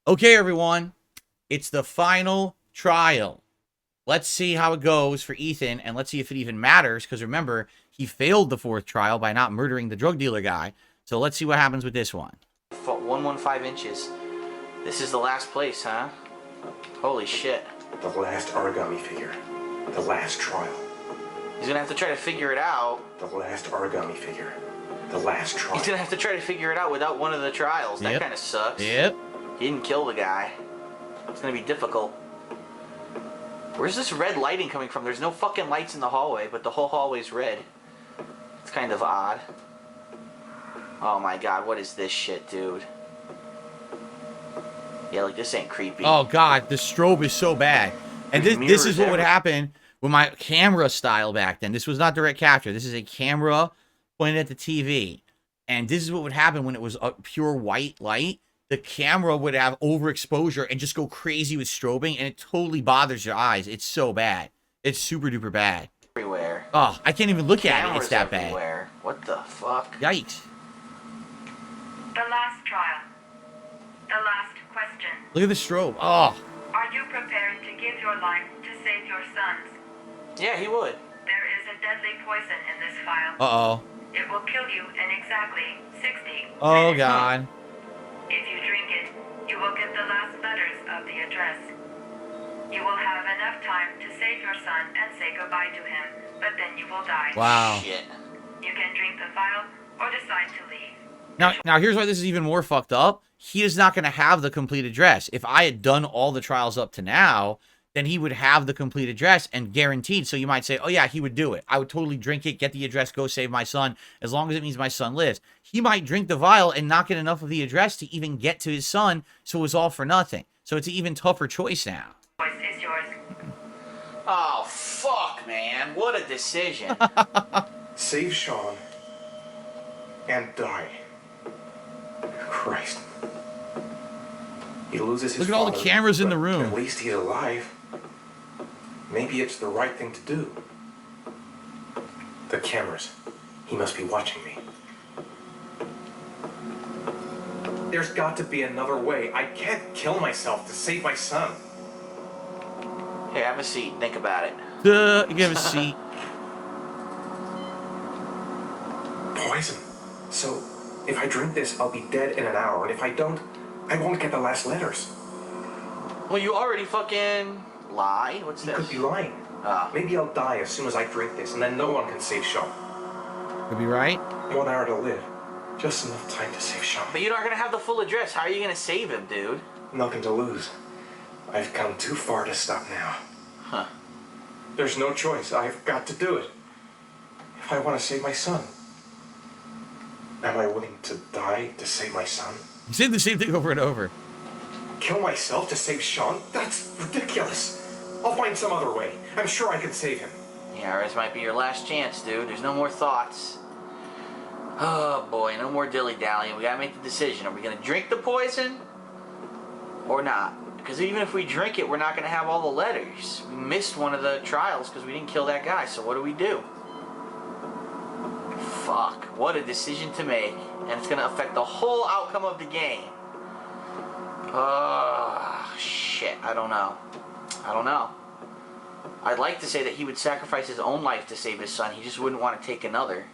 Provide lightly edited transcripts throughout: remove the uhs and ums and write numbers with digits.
Okay, everyone, it's the final trial. Let's see how it goes for Ethan, and let's see if it even matters, because remember, he failed the fourth trial by not murdering the drug dealer guy. So let's see what happens with this one. 115 inches. This is the last place, huh? Holy shit. The last origami figure. The last trial. He's gonna have to try to figure it out. The last origami figure. The last trial. He's gonna have to try to figure it out without one of the trials. That kind of sucks. Yep. He didn't kill the guy. It's gonna be difficult. Where's this red lighting coming from? There's no fucking lights in the hallway, but the whole hallway's red. It's kind of odd. Oh my god, what is this shit, dude? Yeah, like, this ain't creepy. Oh god, the strobe is so bad. And this is what would happen with my camera style back then. This was not direct capture. This is a camera pointed at the TV. And this is what would happen when it was a pure white light. The camera would have overexposure and just go crazy with strobing, and it totally bothers your eyes. It's so bad. It's super duper bad. Everywhere. Oh, I can't even look at it. It's that bad. What the fuck? Yikes. The last trial. The last question. Look at the strobe. Oh. Are you prepared to give your life to save your sons? Yeah, he would. There is a deadly poison in this file. Uh-oh. It will kill you in exactly 60 Oh, minutes. God. If you drink it, you will get the last letters of the address. You will have enough time to save your son and say goodbye to him, but then you will die. Wow. Shit. You can drink the vial or decide to leave. Now, here's why this is even more fucked up. He is not going to have the complete address. If I had done all the trials up to now, then he would have the complete address and guaranteed. So you might say, oh yeah, he would do it. I would totally drink it, get the address, go save my son, as long as it means my son lives. He might drink the vial and not get enough of the address to even get to his son, so it was all for nothing. So it's an even tougher choice now. Choice is yours. Oh, fuck, man. What a decision. Save Sean and die. Christ. He loses his Look at all the father, cameras in but the room. At least he's alive. Maybe it's the right thing to do. The cameras. He must be watching me. There's got to be another way. I can't kill myself to save my son. Here, have a seat. Think about it. You have a seat. Poison. So, if I drink this, I'll be dead in an hour. And if I don't, I won't get the last letters. Well, you already fucking lied. What's He this? could be lying. Maybe I'll die as soon as I drink this, and then no one can save Sean. Could be right. 1 hour to live. Just enough time to save Sean. But you're not going to have the full address. How are you going to save him, dude? Nothing to lose. I've come too far to stop now. Huh. There's no choice. I've got to do it. If I want to save my son. Am I willing to die to save my son? You said the same thing over and over. Kill myself to save Sean? That's ridiculous. I'll find some other way. I'm sure I can save him. Yeah, this might be your last chance, dude. There's no more thoughts. Oh, boy. No more dilly-dallying. We got to make the decision. Are we going to drink the poison or not? Because even if we drink it, we're not going to have all the letters. We missed one of the trials because we didn't kill that guy. So what do we do? Fuck. What a decision to make. And it's going to affect the whole outcome of the game. Shit. I don't know. I don't know. I'd like to say that he would sacrifice his own life to save his son. He just wouldn't want to take another.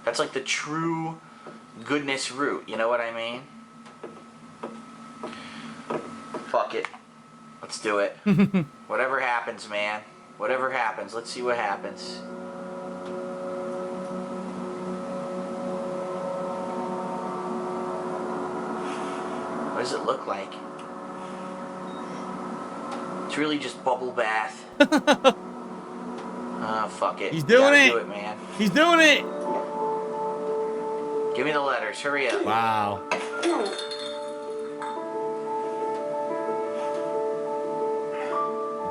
That's like the true goodness route. You know what I mean? Fuck it. Let's do it. Whatever happens, man. Whatever happens. Let's see what happens. What does it look like? It's really just bubble bath. Fuck it. He's doing it. Do it, man. He's doing it. Give me the letters. Hurry up. Wow.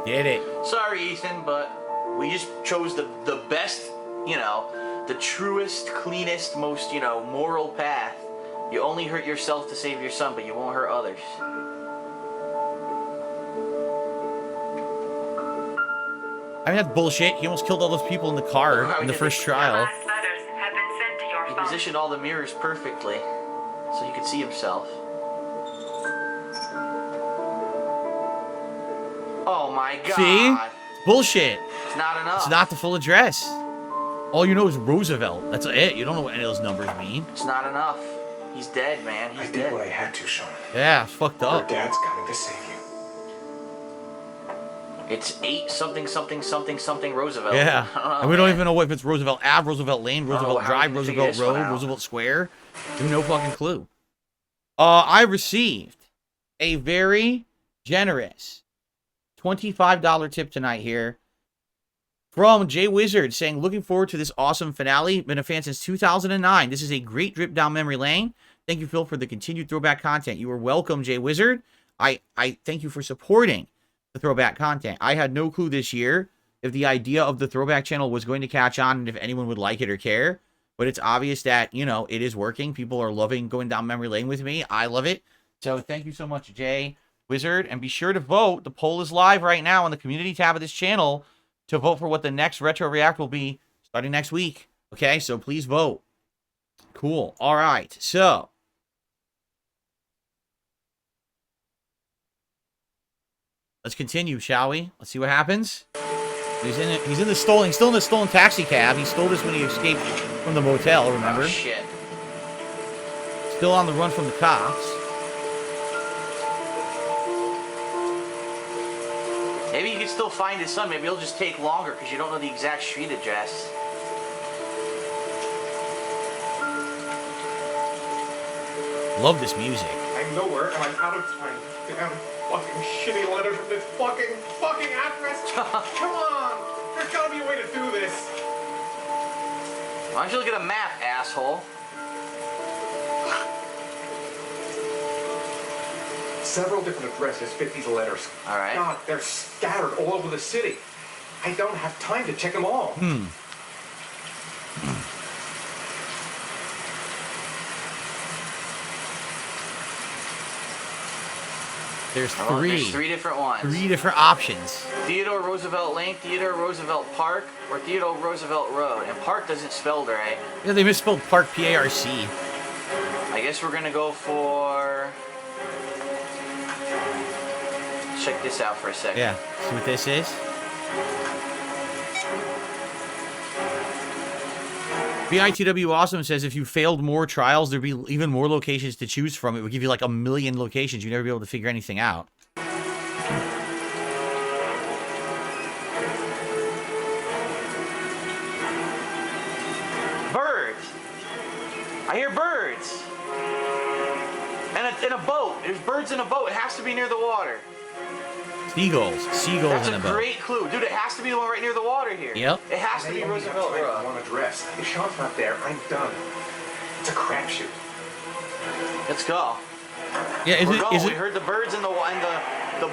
Did it. Sorry, Ethan, but we just chose the best, the truest, cleanest, most, moral path. You only hurt yourself to save your son, but you won't hurt others. I mean, that's bullshit. He almost killed all those people in the car in the first trial. The last letters have been sent to your He phone. positioned all the mirrors perfectly so he could see himself. Oh my god. See? Bullshit. It's not enough. It's not the full address. All you know is Roosevelt. That's it. You don't know what any of those numbers mean. It's not enough. He's dead, man. He's I dead. did what I had to, Sean. Yeah, it's fucked Your up. dad's coming to save you. It's 8 something something something something Roosevelt. Yeah. I don't know, And we don't man. even know if it's Roosevelt Ave, Roosevelt Lane, Roosevelt how Drive, we can figure Roosevelt this one Road, out. Roosevelt Square. We have no fucking clue. I received a very generous $25 tip tonight here from Jay Wizard saying, looking forward to this awesome finale. Been a fan since 2009. This is a great trip down memory lane. Thank you, Phil, for the continued throwback content. You are welcome, Jay Wizard. I thank you for supporting the throwback content. I had no clue this year if the idea of the throwback channel was going to catch on and if anyone would like it or care. But it's obvious that, you know, it is working. People are loving going down memory lane with me. I love it. So thank you so much, Jay Wizard. And be sure to vote. The poll is live right now on the community tab of this channel to vote for what the next Retro React will be starting next week. Okay, so please vote. Cool. All right. So let's continue, shall we? Let's see what happens. He's in it. He's in the stolen. Still in the stolen taxi cab. He stole this when he escaped from the motel. Remember? Oh, shit. Still on the run from the cops. Maybe you can still find his son. Maybe it'll just take longer because you don't know the exact street address. Love this music. I'm nowhere and I'm out of time. Damn fucking shitty letters from this fucking address. Come on! There's gotta be a way to do this. Why don't you look at a map, asshole? Several different addresses fit these letters. All right. God, they're scattered all over the city. I don't have time to check them all. There's Oh, three. there's 3 different ones. 3 different options. Theodore Roosevelt Lane, Theodore Roosevelt Park, or Theodore Roosevelt Road. And Park doesn't spell right. Yeah, they misspelled Park, P-A-R-C. I guess we're gonna go for... Check this out for a second. Yeah. See what this is? BITW Awesome says if you failed more trials, there'd be even more locations to choose from. It would give you like a million locations. You'd never be able to figure anything out. Birds! I hear birds! And in a boat. There's birds in a boat. It has to be near the water. Seagulls. Seagulls That's in a a boat. great clue. Dude, it has to be the one right near the water here. Yep. It has to They be only have Roosevelt time for Road. one address. If Sean's not there, I'm done. It's a crapshoot. Let's go. Yeah, We're going. is We it? heard the birds and the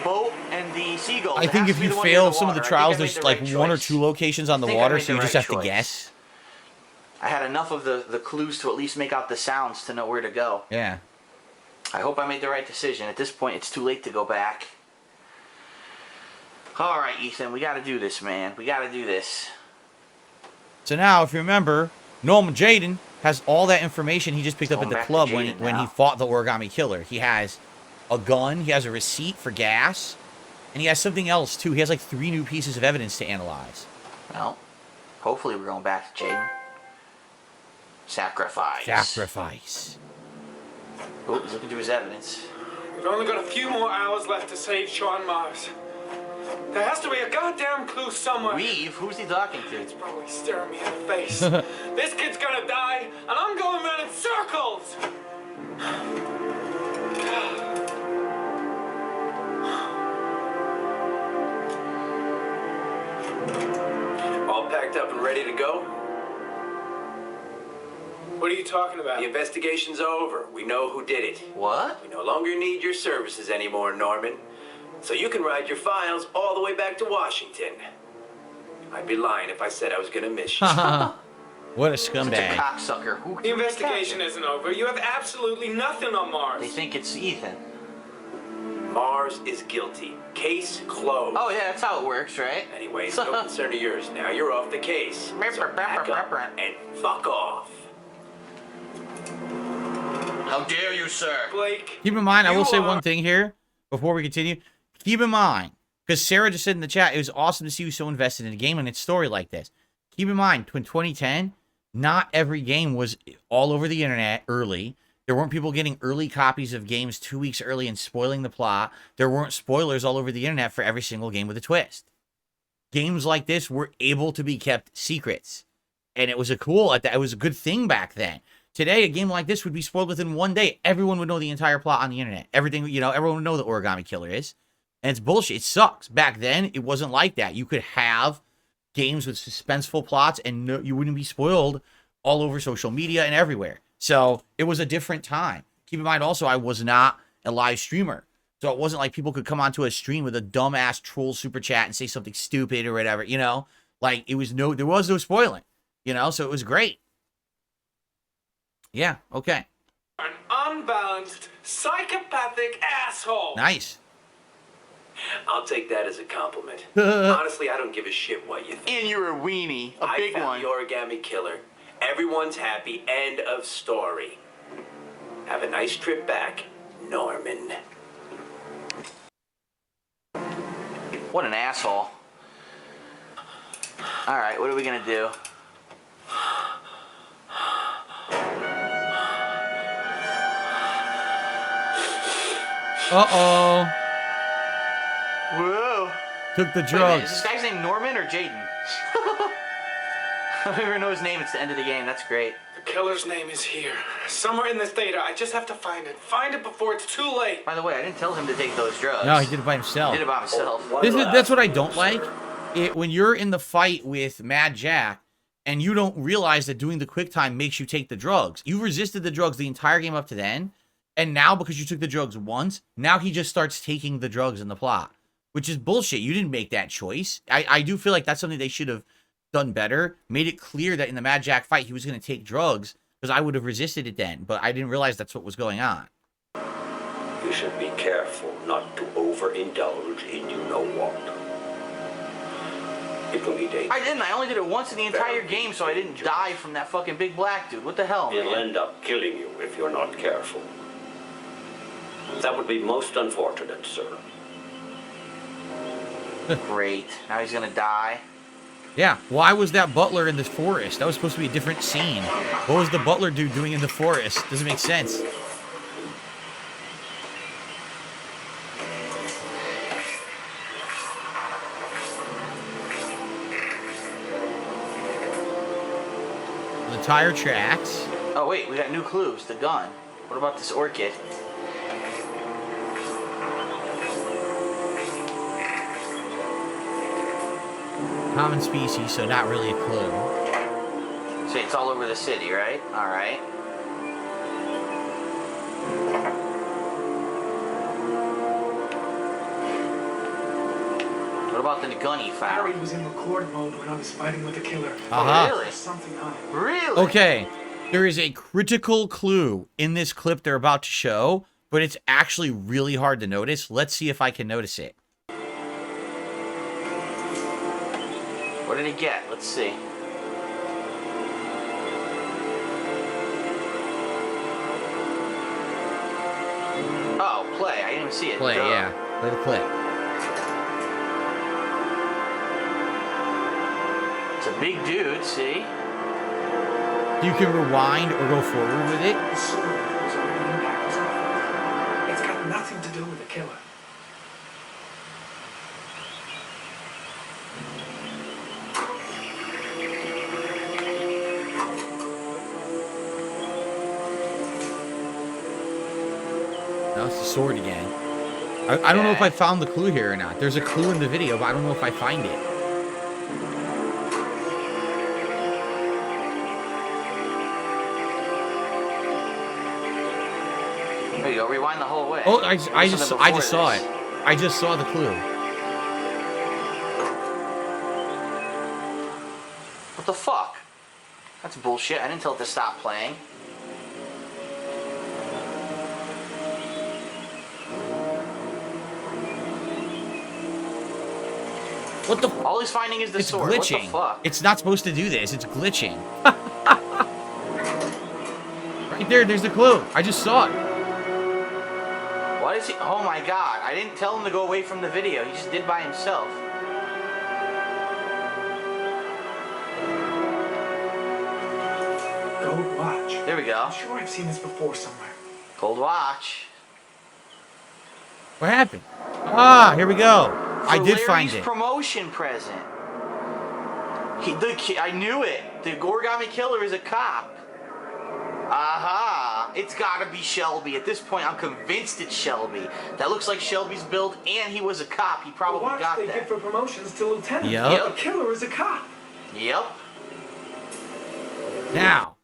boat and the seagulls. I It think has if to be you the one near fail the some of the water. I think trials, I made there's the like right 1 or choice. 2 locations on the I think I water, made so the you just right have to choice. guess. I had enough of the clues to at least make out the sounds to know where to go. Yeah. I hope I made the right decision. At this point, it's too late to go back. All right, Ethan, we got to do this, man. We got to do this. So now, if you remember, Norman Jaden has all that information he just picked up at Going the back to club Jaden when he now. fought the origami killer. He has a gun, he has a receipt for gas, and he has something else too. He has like 3 new pieces of evidence to analyze. Well, hopefully we're going back to Jaden. Sacrifice. Sacrifice. Oh, he's looking through his evidence. We've only got a few more hours left to save Sean Mars. There has to be a goddamn clue somewhere. Weave? Who's he talking to? It's probably staring me in the face. This kid's gonna die, and I'm going around in circles! All packed up and ready to go? What are you talking about? The investigation's over. We know who did it. What? We no longer need your services anymore, Norman. So you can ride your files all the way back to Washington. I'd be lying if I said I was gonna miss you. What a Such a scumbag. cocksucker. Who The investigation isn't over. You have absolutely nothing on Mars. They think it's Ethan. Mars is guilty. Case closed. Oh, yeah, that's how it works, right? Anyway, it's no concern of yours. Now you're off the case. So pack up and fuck off. How dare you, sir? Blake. Keep in mind, I you will say are- one thing here before we continue. Keep in mind, Because Sarah just said in the chat, it was awesome to see you so invested in a game and its story like this. Keep in mind, in 2010, not every game was all over the internet early. There weren't people getting early copies of games 2 weeks early and spoiling the plot. There weren't spoilers all over the internet for every single game with a twist. Games like this were able to be kept secrets. And it was it was a good thing back then. Today, a game like this would be spoiled within 1 day. Everyone would know the entire plot on the internet. Everything, everyone would know the Origami Killer is. And it's bullshit. It sucks. Back then, it wasn't like that. You could have games with suspenseful plots and you wouldn't be spoiled all over social media and everywhere. So it was a different time. Keep in mind also, I was not a live streamer. So it wasn't like people could come onto a stream with a dumbass troll super chat and say something stupid or whatever, Like there was no spoiling, so it was great. Yeah, okay. An unbalanced, psychopathic asshole. Nice. I'll take that as a compliment. Honestly, I don't give a shit what you think. And you're a weenie, a big I found one. the Origami Killer. Everyone's happy. End of story. Have a nice trip back, Norman. What an asshole. Alright, what are we gonna do? Uh-oh. Whoa. Took the Wait a minute, drugs. is this guy's name Norman or Jaden? I don't even know his name. It's the end of the game. That's great. The killer's name is here. Somewhere in this data. I just have to find it. Find it before it's too late. By the way, I didn't tell him to take those drugs. No, he did it by himself. He did it by himself. That's what I don't like. When you're in the fight with Mad Jack and you don't realize that doing the quick time makes you take the drugs. You resisted the drugs the entire game up to then. And now because you took the drugs once, now he just starts taking the drugs in the plot. Which is bullshit. You didn't make that choice. I do feel like that's something they should have done better. Made it clear that in the Mad Jack fight, he was going to take drugs. Because I would have resisted it then. But I didn't realize that's what was going on. You should be careful not to overindulge in you-know-what. It can be dangerous. I didn't. I only did it once in the entire game, so I didn't die from that fucking big black dude. What the hell, man? It'll end up killing you if you're not careful. That would be most unfortunate, sir. Great. Now he's gonna die. Yeah, why was that butler in the forest? That was supposed to be a different scene. What was the butler dude doing in the forest? Doesn't make sense. The tire tracks. Oh wait, we got new clues. The gun. What about this orchid? Common species, so not really a clue. So it's all over the city, right? Alright. What about the gun he Harry found? was in record mode when I was fighting with the killer. Uh-huh. Oh, really? There's something on it. Really? Okay, there is a critical clue in this clip they're about to show, but it's actually really hard to notice. Let's see if I can notice it. What did he get? Let's see. Oh, play. I didn't even see it. Play, Duh. yeah. Play the clip. It's a big dude, see? You can rewind or go forward with it. The sword that was already in Harry's office. It's got nothing to do with the killer. Now it's the sword again. I don't know if I found the clue here or not. There's a clue in the video, but I don't know if I find it. There you go. Rewind the whole way. Oh, I There's just something saw before it. this. I just saw the clue. What the fuck? That's bullshit. I didn't tell it to stop playing. What the? All he's finding is the It's sword. glitching. What the fuck? It's not supposed to do this. It's glitching. Right there. There's the clue. I just saw it. What? What is he? Oh my god. I didn't tell him to go away from the video. He just did by himself. Gold watch. There we go. I'm sure I've seen this before somewhere. Gold watch. What happened? Ah, here we go. I did For find Larry's it. promotion present. I knew it. The origami killer is a cop. Aha! It's gotta be Shelby. At this point, I'm convinced it's Shelby. That looks like Shelby's build, and he was a cop. He probably The watch got they that. give for promotions to lieutenant. Yep. The killer is a cop. Yep. Now,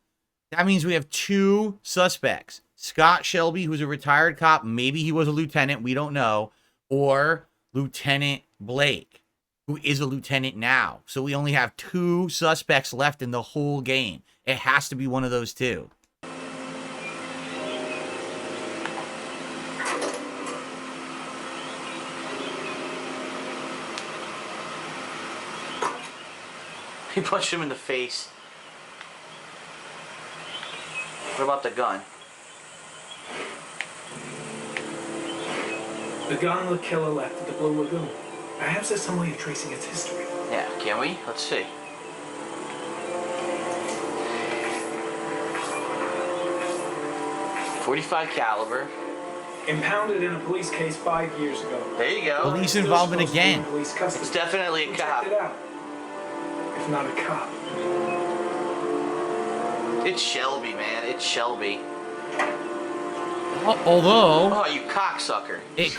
that means we have two suspects. Scott Shelby, who's a retired cop. Maybe he was a lieutenant. We don't know. Or Lieutenant Blake, who is a lieutenant now. So we only have two suspects left in the whole game. It has to be one of those two. He punched him in the face. What about the gun? The gun the killer left at the Blue Lagoon. Perhaps there's some way of tracing its history. Yeah, can we? Let's see. .45 caliber. Impounded in a police case 5 years ago. There you go. Police Still involvement supposed to be in again. police custody. It's definitely a Who cop. checked it out? If not a cop. It's Shelby, man. It's Shelby. Although Oh, you cocksucker. it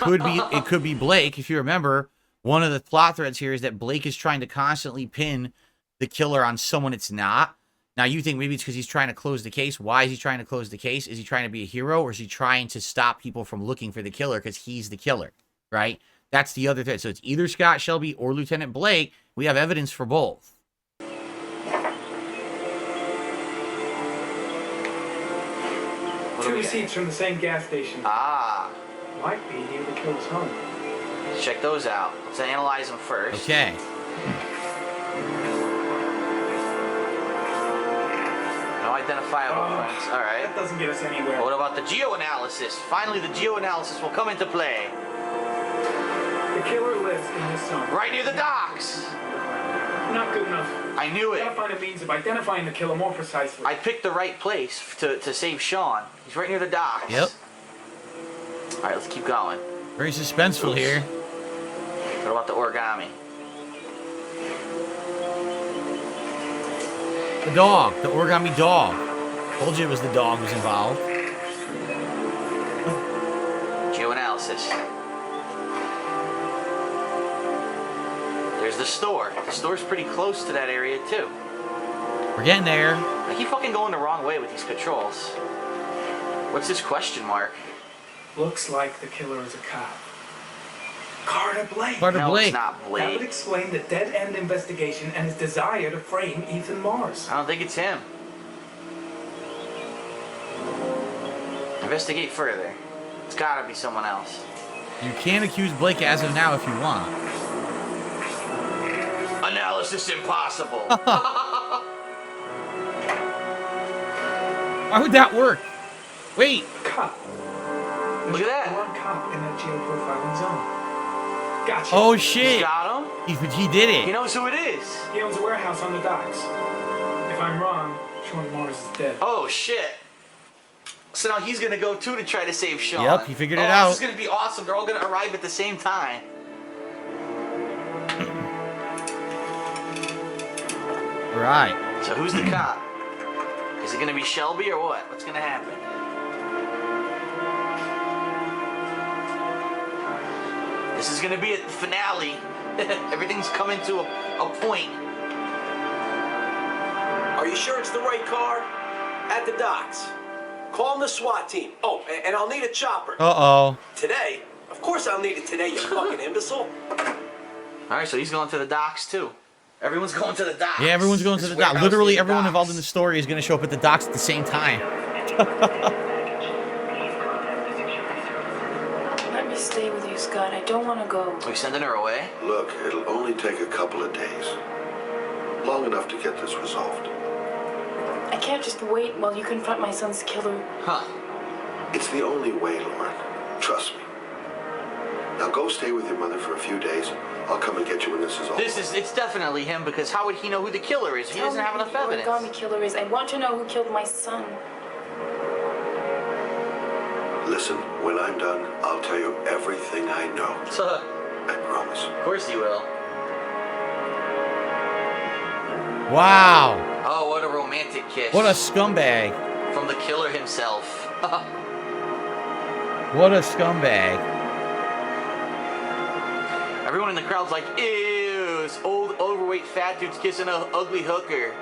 could be Blake. If you remember, one of the plot threads here is that Blake is trying to constantly pin the killer on someone it's not. Now you think maybe it's because he's trying to close the case. Why is he trying to close the case? Is he trying to be a hero, or is he trying to stop people from looking for the killer because he's the killer? Right? That's the other thread. So it's either Scott Shelby or Lieutenant Blake. We have evidence for both. Two receipts from the same gas station. Ah. Might be near the killer's home. Let's check those out. Let's analyze them first. Okay. No identifiable prints. All right. That doesn't get us anywhere. What about the geoanalysis? Finally, the geoanalysis will come into play. The killer lives in this zone. Right near the docks. Not good enough. I knew We it. gotta find a means of identifying the killer more precisely. I picked the right place to save Sean. He's right near the docks. Yep. All right, let's keep going. Very suspenseful here. What about the origami? The dog. The origami dog. Told you it was the dog who was involved. Geoanalysis. There's the store. The store's pretty close to that area, too. We're getting there. I keep fucking going the wrong way with these patrols. What's this question mark? Looks like the killer is a cop. Carter Blake. Carter No, Blake. it's not That would Blake. explain the dead-end investigation and his desire to frame Ethan Mars. I don't think it's him. Investigate further. It's gotta be someone else. You can accuse Blake as of now if you want. Analysis impossible. Why would that work? Wait. Cop. Look at that. One cop in that geoprofiling zone. Gotcha. Oh You shit. got him? He did He it. knows who it is. He owns a warehouse on the docks. If I'm wrong, Sean Mars is dead. Oh shit. So now he's gonna go too to try to save Sean. Yep, he figured it This out. is gonna be awesome. They're all gonna arrive at the same time. Right. So who's the cop? Is it gonna be Shelby or what? What's gonna happen? This is gonna be a finale. Everything's coming to a point. Are you sure it's the right car? At the docks. Call the SWAT team. Oh, and I'll need a chopper. Uh-oh. Today? Of course I'll need it today, you fucking imbecile. Alright, so he's going to the docks too. Everyone's going to the docks. Yeah, everyone's going to This the dock. warehouse Literally is the everyone docks. involved in the story is going to show up at the docks at the same time. Let me stay with you, Scott. I don't want to go. Are we sending her away? Look, it'll only take a couple of days. Long enough to get this resolved. I can't just wait while you confront my son's killer. Huh. It's the only way, Lauren. Trust me. Now go stay with your mother for a few days. I'll come and get you when this is all. It's definitely him, because how would he know who the killer is? He doesn't have enough evidence. Tell me who the origami killer is. I want to know who killed my son. Listen, when I'm done, I'll tell you everything I know. I promise. Of course he will. Wow. Oh, what a romantic kiss. What a scumbag. From the killer himself. What a scumbag. Everyone in the crowd's like, ew, this old, overweight, fat dude's kissing an ugly hooker.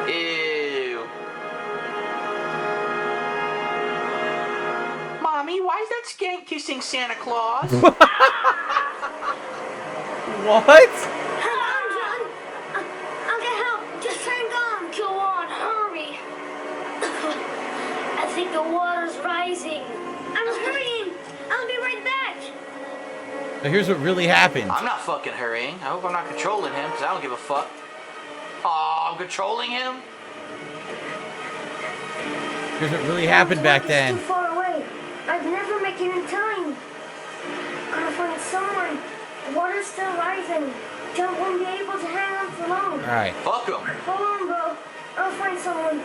Ew. Mommy, why is that skank kissing Santa Claus? What? Come on, John. I'll get help. Just hang on. Go on, hurry. I think the water's rising. I'm hurrying. I'll be right back. So here's what really happened. I'm not fucking hurrying. I hope I'm not controlling him, because I don't give a fuck. Oh, I'm controlling him? Here's what really happened back then. Too far away. I'd never make it in time. Gotta find someone. The water's still rising. John won't be able to hang on for long. Alright. Fuck him. Hold on, bro. I'll find someone.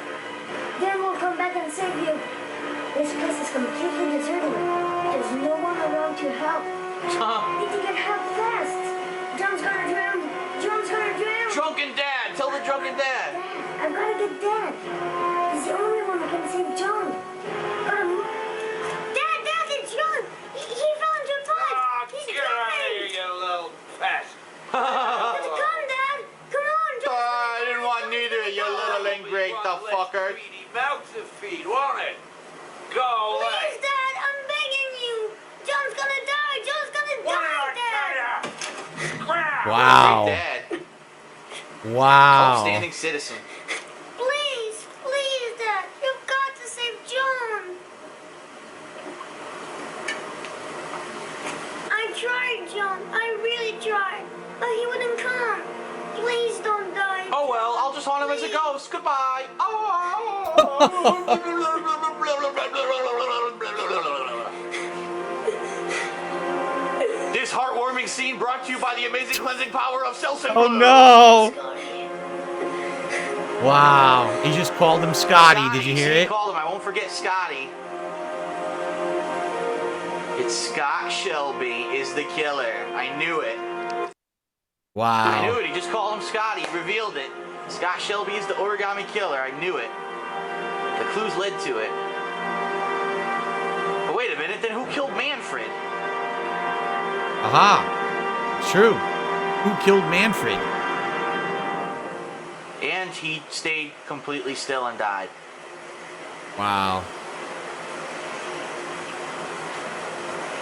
Then we'll come back and save you. This place is completely deserted. There's no one around to help. Need to get help fast. John's gonna drown. John's gonna drown. Drunken dad. Tell the drunken dad. Dad, I've gotta get Dad. He's the only one who can save John. Gotta move. Dad, it's John. He fell into a pot. He's Get out of here, drowning. you little pest. Come, Dad. Come on, John. I didn't want neither, you little ingrate, the fucker. Greedy mouth to feed, won't it? Go away. Please, Dad, I'm begging you. John's gonna die. John's gonna die, Dad. Wow. Great dad. Wow. Upstanding citizen. Please, Dad. You've got to save John. I tried, John. I really tried. But he wouldn't come. Please don't die. Oh well, I'll just haunt him as a ghost. Goodbye. This heartwarming scene brought to you by the amazing cleansing power of Selsun. Oh no. Wow. He just called him Scotty. Did you hear He it? called him. I won't forget Scotty. It's Scott Shelby is the killer. I knew it. I knew Wow. it. He just called him Scotty. He revealed it. Scott Shelby is the origami killer. I knew it. The clues led to it. But wait a minute. Then who killed Manfred? Aha. True. Who killed Manfred? And he stayed completely still and died. Wow.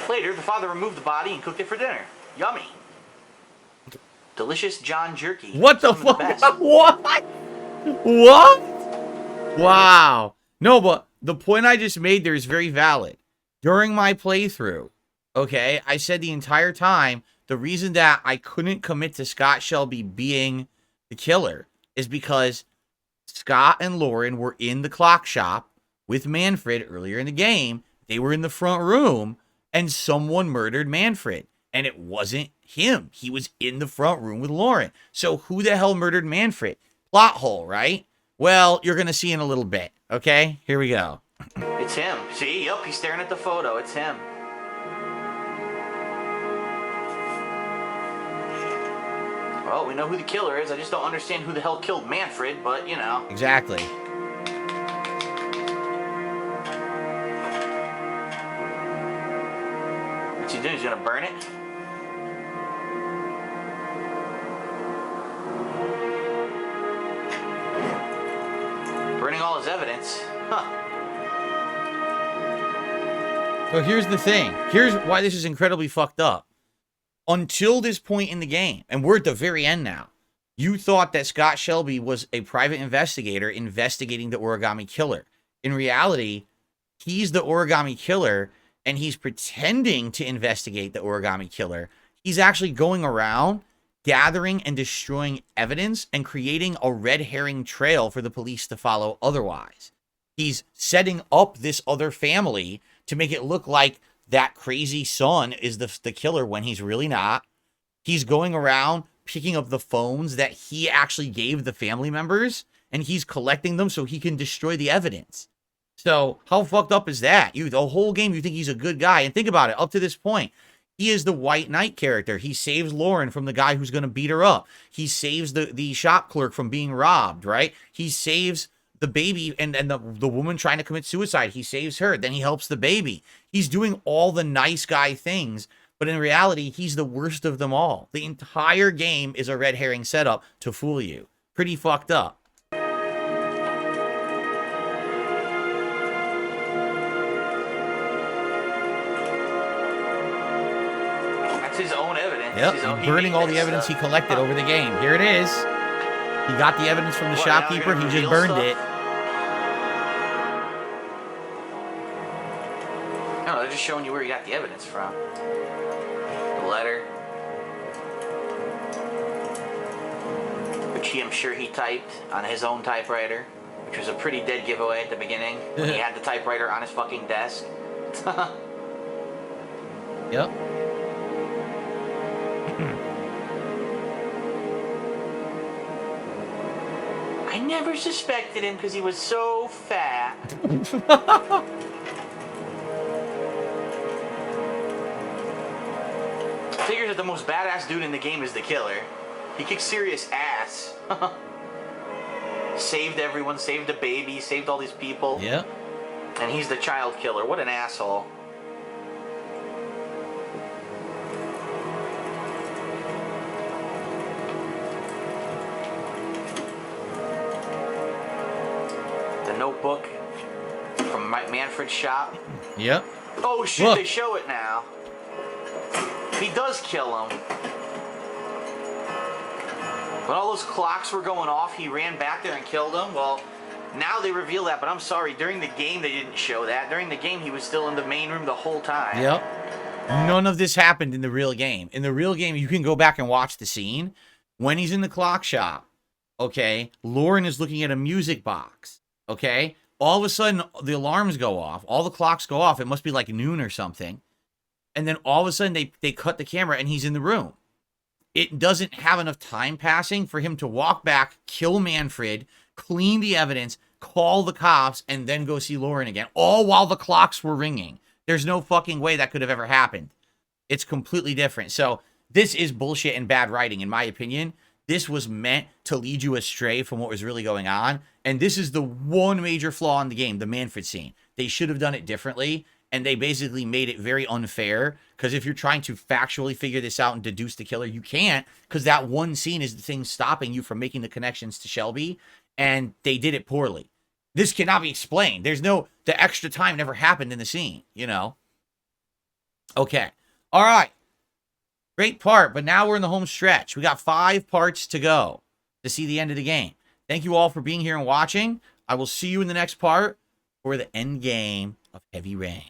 Later, the father removed the body and cooked it for dinner. Yummy. Delicious John jerky. What the Some of fuck? best. What? What? Wow. No, but the point I just made there is very valid. During my playthrough, okay, I said the entire time the reason that I couldn't commit to Scott Shelby being the killer is because Scott and Lauren were in the clock shop with Manfred earlier in the game. They were in the front room and someone murdered Manfred. And it wasn't him. He was in the front room with Lauren. So who the hell murdered Manfred? Plot hole, right? Well, you're going to see in a little bit. Okay, here we go. It's him. See? Yup, he's staring at the photo. It's him. Well, we know who the killer is. I just don't understand who the hell killed Manfred, but, you know. Exactly. What's he doing? He's gonna burn it? Burning all his evidence. Huh. So here's the thing. Here's why this is incredibly fucked up. Until this point in the game, and we're at the very end now, you thought that Scott Shelby was a private investigator investigating the origami killer. In reality, he's the origami killer, and he's pretending to investigate the origami killer. He's actually going around gathering and destroying evidence and creating a red herring trail for the police to follow otherwise. He's setting up this other family to make it look like that crazy son is the killer when he's really not. He's going around picking up the phones that he actually gave the family members, and he's collecting them so he can destroy the evidence. So how fucked up is that? The whole game, you think he's a good guy. And think about it, up to this point, he is the White Knight character. He saves Lauren from the guy who's going to beat her up. He saves the shop clerk from being robbed, right? He saves the baby and the woman trying to commit suicide. He saves her. Then he helps the baby. He's doing all the nice guy things. But in reality, he's the worst of them all. The entire game is a red herring setup to fool you. Pretty fucked up. That's his own evidence. Yep, he's burning all the evidence he collected over the game. Here it is. He got the evidence from the shopkeeper. He just burned it. No, they're just showing you where he got the evidence from. The letter. Which I'm sure he typed on his own typewriter. Which was a pretty dead giveaway at the beginning. When he had the typewriter on his fucking desk. Yep. I never suspected him because he was so fat. Figures that the most badass dude in the game is the killer. He kicks serious ass. Saved everyone, saved a baby, saved all these people. Yeah. And he's the child killer. What an asshole. The notebook from Manfred's shop. Yep. Oh shit, Look. They show it now. He does kill him. When all those clocks were going off, he ran back there and killed him. Well, now they reveal that, but I'm sorry, during the game they didn't show that. During the game he was still in the main room the whole time. Yep. None of this happened in the real game. In the real game, you can go back and watch the scene. When he's in the clock shop, okay, Lauren is looking at a music box, okay? All of a sudden, the alarms go off. All the clocks go off. It must be like noon or something. And then all of a sudden, they cut the camera and he's in the room. It doesn't have enough time passing for him to walk back, kill Manfred, clean the evidence, call the cops, and then go see Lauren again. All while the clocks were ringing. There's no fucking way that could have ever happened. It's completely different. So this is bullshit and bad writing, in my opinion. This was meant to lead you astray from what was really going on. And this is the one major flaw in the game, the Manfred scene. They should have done it differently. And they basically made it very unfair, because if you're trying to factually figure this out and deduce the killer, you can't, because that one scene is the thing stopping you from making the connections to Shelby, and they did it poorly. This cannot be explained. The extra time never happened in the scene, you know? Okay. All right. Great part, but now we're in the home stretch. We got 5 parts to go to see the end of the game. Thank you all for being here and watching. I will see you in the next part for the end game of Heavy Rain.